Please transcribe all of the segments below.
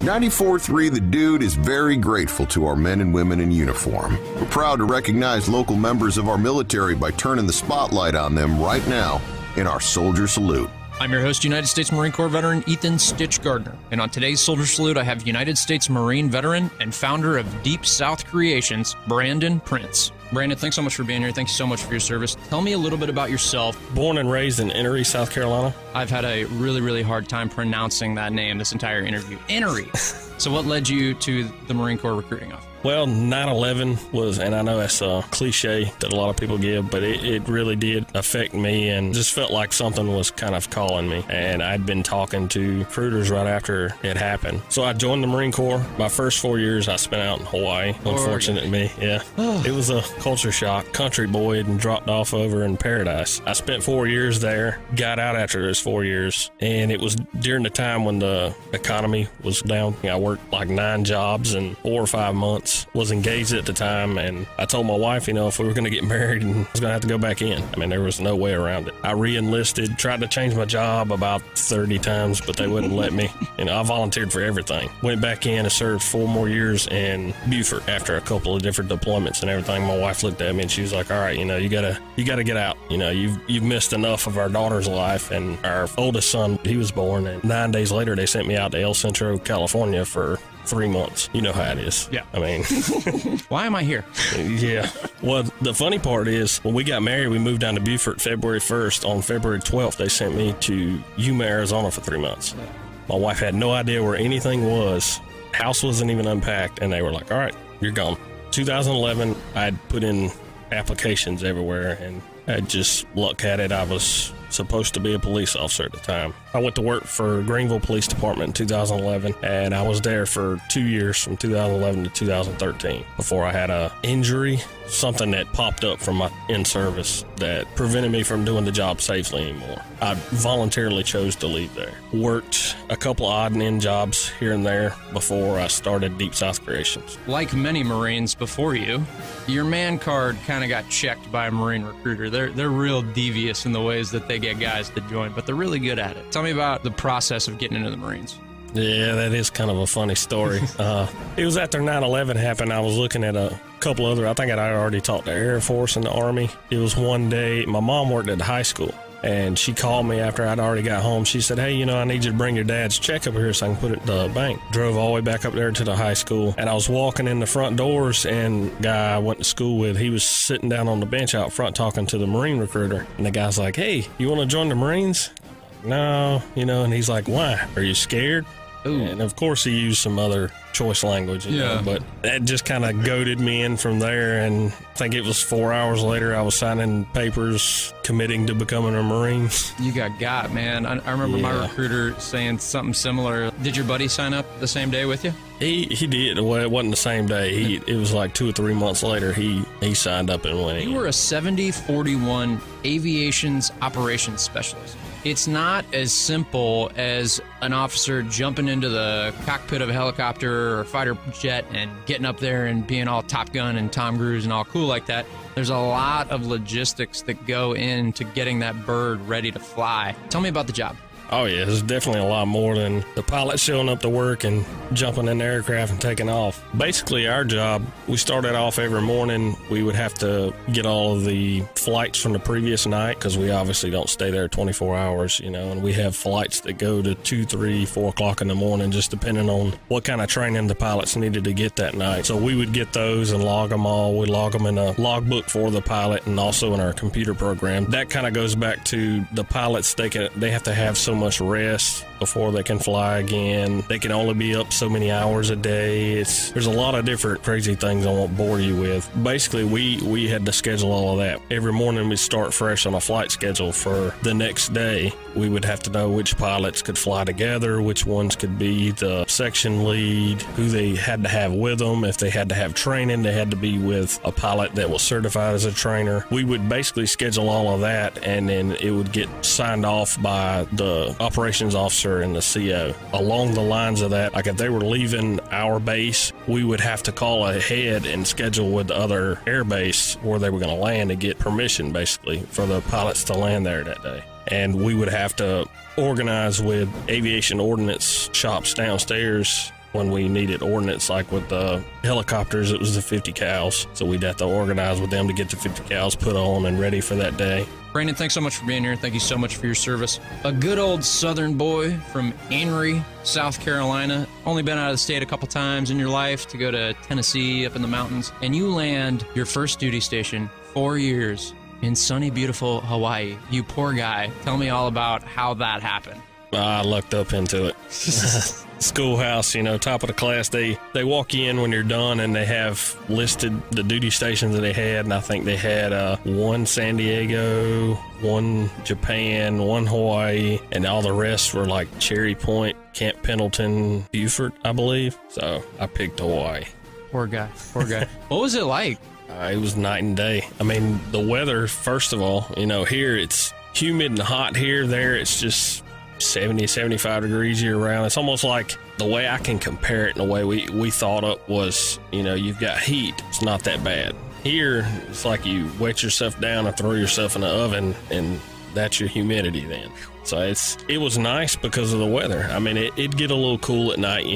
94.3 The Dude is very grateful to our men and women in uniform. We're proud to recognize local members of our military by turning the spotlight on them right now in our Soldier Salute. I'm your host, United States Marine Corps veteran Ethan Stitch Gardner. And on today's Soldier Salute, I have United States Marine veteran and founder of Deep South Creations, Brandon Prince. Brandon, thanks so much for being here. Thank you so much for your service. Tell me a little bit about yourself. Born and raised in Enoree, South Carolina. I've had a really hard time pronouncing that name this entire interview. Enoree. So what led you to the Marine Corps recruiting office? Well, 9/11 was, and I know that's a cliche that a lot of people give, but it really did affect me and just felt like something was kind of calling me. And I'd been talking to recruiters right after it happened. So I joined the Marine Corps. My first 4 years I spent out in Hawaii. Unfortunate me, yeah. It was a culture shock. Country boy and dropped off over in paradise. I spent 4 years there, got out after those 4 years, and it was during the time when the economy was down. I worked like 9 jobs in 4 or 5 months. Was engaged at the time, and I told my wife, if we were going to get married, and I was going to have to go back in. I mean, there was no way around it. I re-enlisted, tried to change my job about 30 times, but they wouldn't let me. I volunteered for everything. Went back in and served 4 more years in Beaufort after a couple of different deployments and everything. My wife looked at me and she was like, all right, you gotta get out. You've missed enough of our daughter's life. And our oldest son, he was born, and 9 days later they sent me out to El Centro, California for 3 months. You know how it is. Yeah. I mean, why am I here? Yeah. Well, the funny part is when we got married, we moved down to Beaufort February 1st. On February 12th, they sent me to Yuma, Arizona for 3 months. My wife had no idea where anything was. House wasn't even unpacked. And they were like, all right, you're gone. 2011, I'd put in applications everywhere, and I just luck had it. I was supposed to be a police officer at the time. I went to work for Greenville Police Department in 2011, and I was there for 2 years, from 2011 to 2013, before I had a injury, something that popped up from my in-service that prevented me from doing the job safely anymore. I voluntarily chose to leave there. Worked a couple of odd and end jobs here and there before I started Deep South Creations. Like many Marines before you, your man card kind of got checked by a Marine recruiter. They're real devious in the ways that they get guys to join, but they're really good at it. Tell me about the process of getting into the Marines. Yeah, that is kind of a funny story. It was after 9/11 happened. I was looking at a couple other, I think I'd already talked to Air Force and the Army. It was one day, my mom worked at the high school, and she called me after I'd already got home. She said, hey, I need you to bring your dad's check up here so I can put it in the bank. Drove all the way back up there to the high school, and I was walking in the front doors, and the guy I went to school with, he was sitting down on the bench out front talking to the Marine recruiter, and the guy's like, hey, you want to join the Marines? No, and he's like, why? Are you scared? Ooh. And of course he used some other choice language, but that just kind of goaded me in from there. And I think it was 4 hours later I was signing papers committing to becoming a Marine. You got, man. I remember my recruiter saying something similar. Did your buddy sign up the same day with you? He did. Well, it wasn't the same day. It was like 2 or 3 months later he signed up and went in. You were a 7041 aviations operations specialist. It's not as simple as an officer jumping into the cockpit of a helicopter or fighter jet and getting up there and being all Top Gun and Tom Cruise and all cool like that. There's a lot of logistics that go into getting that bird ready to fly. Tell me about the job. Oh, yeah, there's definitely a lot more than the pilot showing up to work and jumping in the aircraft and taking off. Basically, our job, we started off every morning. We would have to get all of the flights from the previous night, because we obviously don't stay there 24 hours, and we have flights that go to 2, 3, 4 o'clock in the morning, just depending on what kind of training the pilots needed to get that night. So we would get those and log them all. We log them in a logbook for the pilot and also in our computer program. That kind of goes back to the pilots. They have to have so much rest before they can fly again. They can only be up so many hours a day. There's a lot of different crazy things I won't bore you with. Basically, we had to schedule all of that. Every morning we start fresh on a flight schedule for the next day. We would have to know which pilots could fly together, which ones could be the section lead, who they had to have with them. If they had to have training, they had to be with a pilot that was certified as a trainer. We would basically schedule all of that, and then it would get signed off by the operations officer and the CO. Along the lines of that, like if they were leaving our base, we would have to call ahead and schedule with the other air base where they were going to land to get permission, basically, for the pilots to land there that day. And we would have to organize with aviation ordnance shops downstairs when we needed ordnance, like with the helicopters, it was the 50 cals. So we'd have to organize with them to get the 50 cals put on and ready for that day. Brandon, thanks so much for being here. Thank you so much for your service. A good old Southern boy from Amory, South Carolina. Only been out of the state a couple times in your life to go to Tennessee up in the mountains. And you land your first duty station 4 years in sunny, beautiful Hawaii. You poor guy. Tell me all about how that happened. I lucked up into it. Schoolhouse, top of the class. They walk you in when you're done, and they have listed the duty stations that they had, and I think they had one San Diego, one Japan, one Hawaii, and all the rest were like Cherry Point, Camp Pendleton, Beaufort, I believe. So I picked Hawaii. Poor guy. What was it like? It was night and day. I mean, the weather, first of all, here it's humid and hot here. There it's just 70, 75 degrees year round. It's almost like the way I can compare it in the way we thought it was, you've got heat. It's not that bad. Here, it's like you wet yourself down and throw yourself in the oven, and that's your humidity then. So it was nice because of the weather. I mean, it'd get a little cool at night,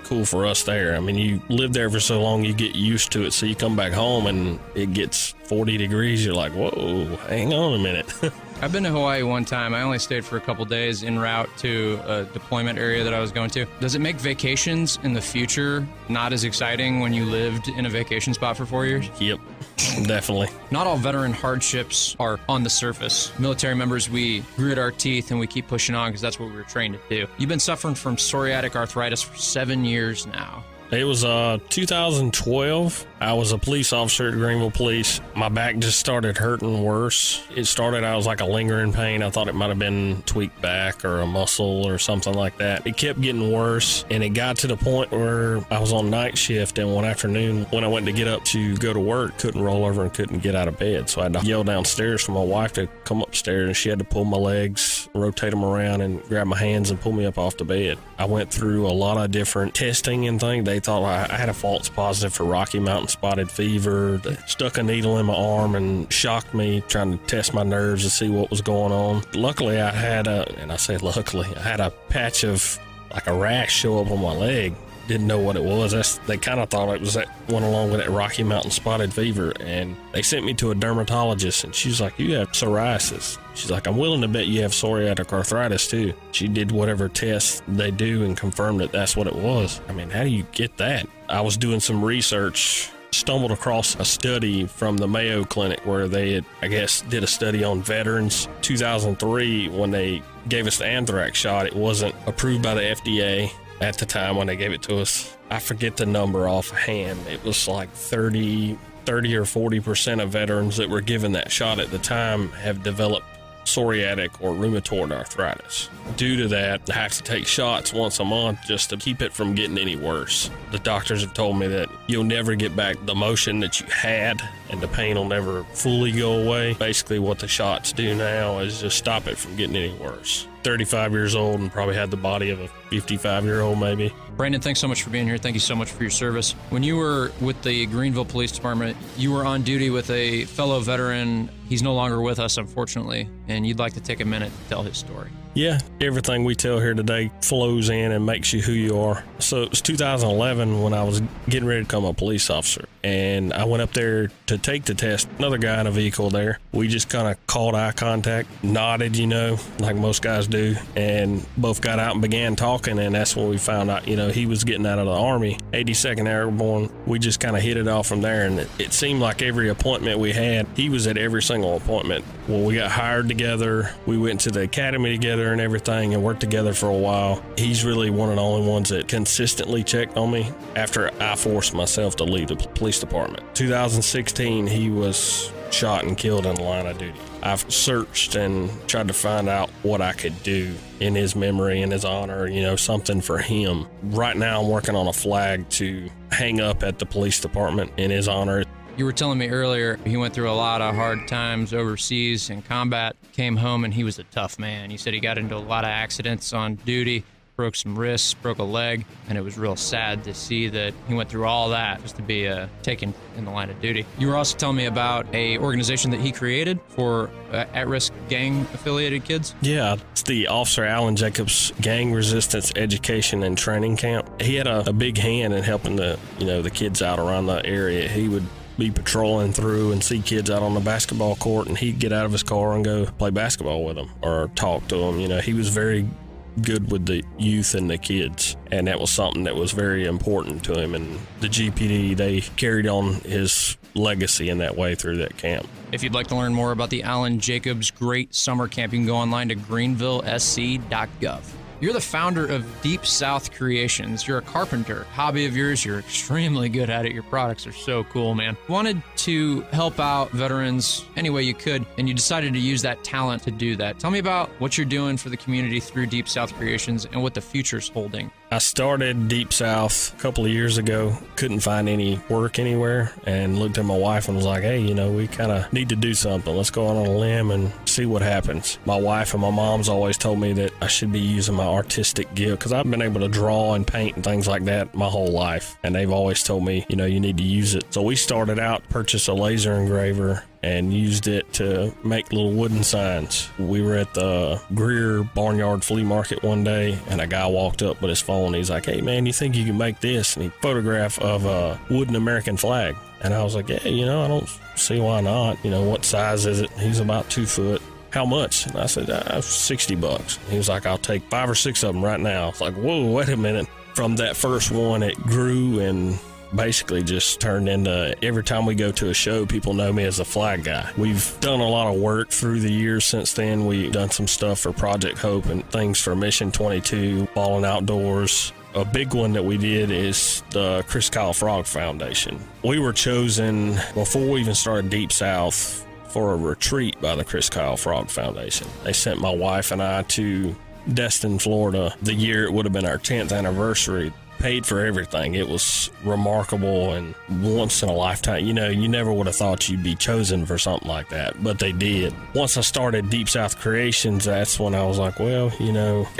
cool for us there. I mean, you live there for so long, you get used to it. So you come back home and it gets 40 degrees. You're like, whoa, hang on a minute. I've been to Hawaii one time. I only stayed for a couple days en route to a deployment area that I was going to. Does it make vacations in the future not as exciting when you lived in a vacation spot for 4 years? Yep, definitely. Not all veteran hardships are on the surface. Military members, we grit our teeth and we keep pushing on because that's what we were trained to do. You've been suffering from psoriatic arthritis for 7 years now. It was 2012. I was a police officer at Greenville Police. My back just started hurting worse. It started, I was like a lingering pain. I thought it might have been tweaked back or a muscle or something like that. It kept getting worse, and it got to the point where I was on night shift, and one afternoon when I went to get up to go to work, couldn't roll over and couldn't get out of bed. So I had to yell downstairs for my wife to come upstairs, and she had to pull my legs, rotate them around, and grab my hands and pull me up off the bed. I went through a lot of different testing and things. They thought I had a false positive for Rocky Mountain spotted fever. They stuck a needle in my arm and shocked me, trying to test my nerves to see what was going on. Luckily, I had I had a patch of like a rash show up on my leg. Didn't know what it was. They kind of thought it was that went along with that Rocky Mountain spotted fever, and they sent me to a dermatologist, and she's like, "You have psoriasis." She's like, "I'm willing to bet you have psoriatic arthritis too." She did whatever tests they do and confirmed that that's what it was. I mean, how do you get that? I was doing some research, stumbled across a study from the Mayo Clinic where they had, I guess, did a study on veterans. 2003, when they gave us the anthrax shot, it wasn't approved by the FDA. At the time when they gave it to us, I forget the number offhand. It was like 30 or 40% of veterans that were given that shot at the time have developed psoriatic or rheumatoid arthritis. Due to that, I have to take shots once a month just to keep it from getting any worse. The doctors have told me that you'll never get back the motion that you had, and the pain will never fully go away. Basically, what the shots do now is just stop it from getting any worse. 35 years old and probably had the body of a 55-year-old maybe. Brandon, thanks so much for being here. Thank you so much for your service. When you were with the Greenville Police Department, you were on duty with a fellow veteran. He's no longer with us, unfortunately, and you'd like to take a minute to tell his story. Yeah, everything we tell here today flows in and makes you who you are. So it was 2011 when I was getting ready to become a police officer, and I went up there to take the test. Another guy in a vehicle there. We just kind of called eye contact, nodded, like most guys do, and both got out and began talking, and that's when we found out, he was getting out of the Army, 82nd Airborne. We just kind of hit it off from there, and it seemed like every appointment we had, he was at every single appointment. Well, we got hired together. We went to the academy together and everything and worked together for a while. He's really one of the only ones that consistently checked on me after I forced myself to leave the police department. 2016, he was shot and killed in the line of duty. I've searched and tried to find out what I could do in his memory and his honor, something for him. Right now, I'm working on a flag to hang up at the police department in his honor. You were telling me earlier he went through a lot of hard times overseas in combat, came home, and he was a tough man. You said he got into a lot of accidents on duty. broke some wrists, broke a leg, and it was real sad to see that he went through all that just to be taken in the line of duty. You were also telling me about a organization that he created for at-risk gang-affiliated kids? Yeah, it's the Officer Alan Jacobs Gang Resistance Education and Training Camp. He had a big hand in helping the kids out around the area. He would be patrolling through and see kids out on the basketball court, and he'd get out of his car and go play basketball with them or talk to them. He was very good with the youth and the kids, and that was something that was very important to him. And the GPD, they carried on his legacy in that way through that camp. If you'd like to learn more about the Alan Jacobs Great Summer Camp, you can go online to greenvillesc.gov. You're the founder of Deep South Creations. You're a carpenter. Hobby of yours. You're extremely good at it. Your products are so cool, man. Wanted to help out veterans any way you could, and you decided to use that talent to do that. Tell me about what you're doing for the community through Deep South Creations and what the future's holding. I started Deep South a couple of years ago. Couldn't find any work anywhere, and looked at my wife and was like, hey, we kind of need to do something. Let's go out on a limb and see what happens. My wife and my mom's always told me that I should be using my artistic gift, because I've been able to draw and paint and things like that my whole life, and they've always told me, you need to use it. So we started out, purchased a laser engraver, and used it to make little wooden signs. We were at the Greer Barnyard Flea Market one day, and a guy walked up with his phone. He's like, hey man, you think you can make this? And he photograph of a wooden American flag. And I was like, yeah, I don't see why not. What size is it? He's about 2 foot. How much? And I said, $60. He was like, I'll take 5 or 6 of them right now. I was like, whoa, wait a minute. From that first one, it grew and basically just turned into, every time we go to a show, people know me as a flag guy. We've done a lot of work through the years since then. We've done some stuff for Project Hope and things for Mission 22, Ballin' Outdoors. A big one that we did is the Chris Kyle Frog Foundation. We were chosen before we even started Deep South for a retreat by the Chris Kyle Frog Foundation. They sent my wife and I to Destin, Florida, the year it would have been our 10th anniversary. Paid for everything. It was remarkable and once in a lifetime. You never would have thought you'd be chosen for something like that, but they did. Once I started Deep South Creations, that's when I was like, well,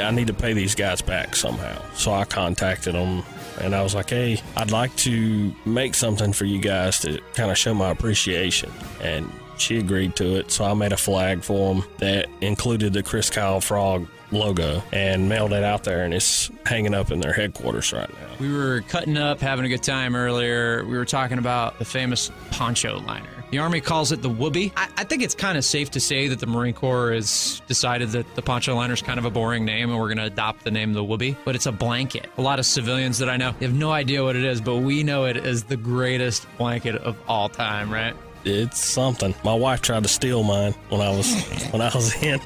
I need to pay these guys back somehow. So I contacted them and I was like, hey, I'd like to make something for you guys to kind of show my appreciation. And she agreed to it. So I made a flag for them that included the Chris Kyle Frog logo and mailed it out there, and it's hanging up in their headquarters right now. We were cutting up, having a good time earlier. We were talking about the famous poncho liner. The Army calls it the whoopee. I think it's kind of safe to say that the Marine Corps has decided that the poncho liner is kind of a boring name, and we're going to adopt the name the whoopee. But it's a blanket. A lot of civilians that I know have no idea what it is, but we know it as the greatest blanket of all time, right? It's something. My wife tried to steal mine when I was in.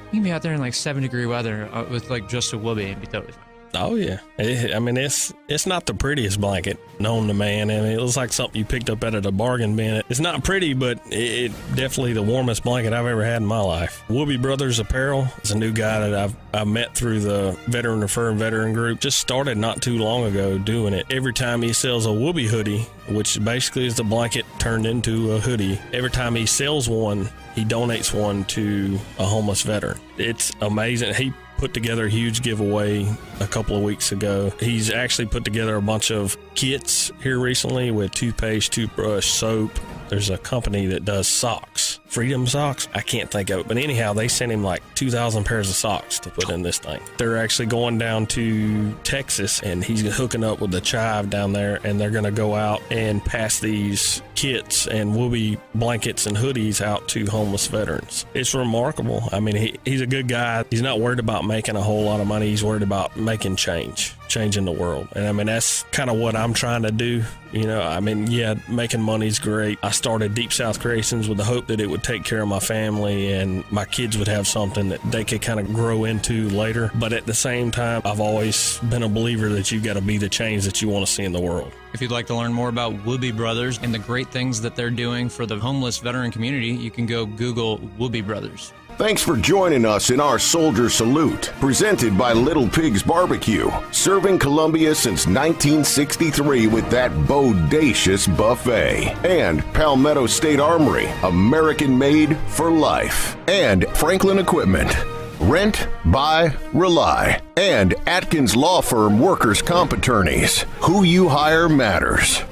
You can be out there in like 7-degree weather with like just a whoopee and be totally fine. Oh yeah, it's not the prettiest blanket known to man. It looks like something you picked up at a bargain bin. It's not pretty, but it definitely the warmest blanket I've ever had in my life. Whoopee Brothers Apparel is a new guy that I've met through the Veteran Refer and Veteran Group. Just started not too long ago doing it. Every time he sells a whoopee hoodie, which basically is the blanket turned into a hoodie, every time he sells one, he donates one to a homeless veteran. It's amazing. He put together a huge giveaway a couple of weeks ago. He's actually put together a bunch of kits here recently with toothpaste, toothbrush, soap. There's a company that does socks. Freedom Socks? I can't think of it. But anyhow, they sent him like 2,000 pairs of socks to put in this thing. They're actually going down to Texas, and he's hooking up with the Chive down there, and they're going to go out and pass these kits and whoopee blankets and hoodies out to homeless veterans. It's remarkable. I mean, he's a good guy. He's not worried about making a whole lot of money. He's worried about making changing the world. And I mean, that's kind of what I'm trying to do. Making money's great. I started Deep South Creations with the hope that it would take care of my family and my kids would have something that they could kind of grow into later. But at the same time, I've always been a believer that you've got to be the change that you want to see in the world. If you'd like to learn more about Whoopee Brothers and the great things that they're doing for the homeless veteran community, you can go Google Whoopee Brothers. Thanks for joining us in our Soldier Salute, presented by Little Pig's Barbecue, serving Columbia since 1963 with that bodacious buffet. And Palmetto State Armory, American made for life. And Franklin Equipment. Rent, buy, rely. And Atkins Law Firm Workers' Comp Attorneys. Who you hire matters.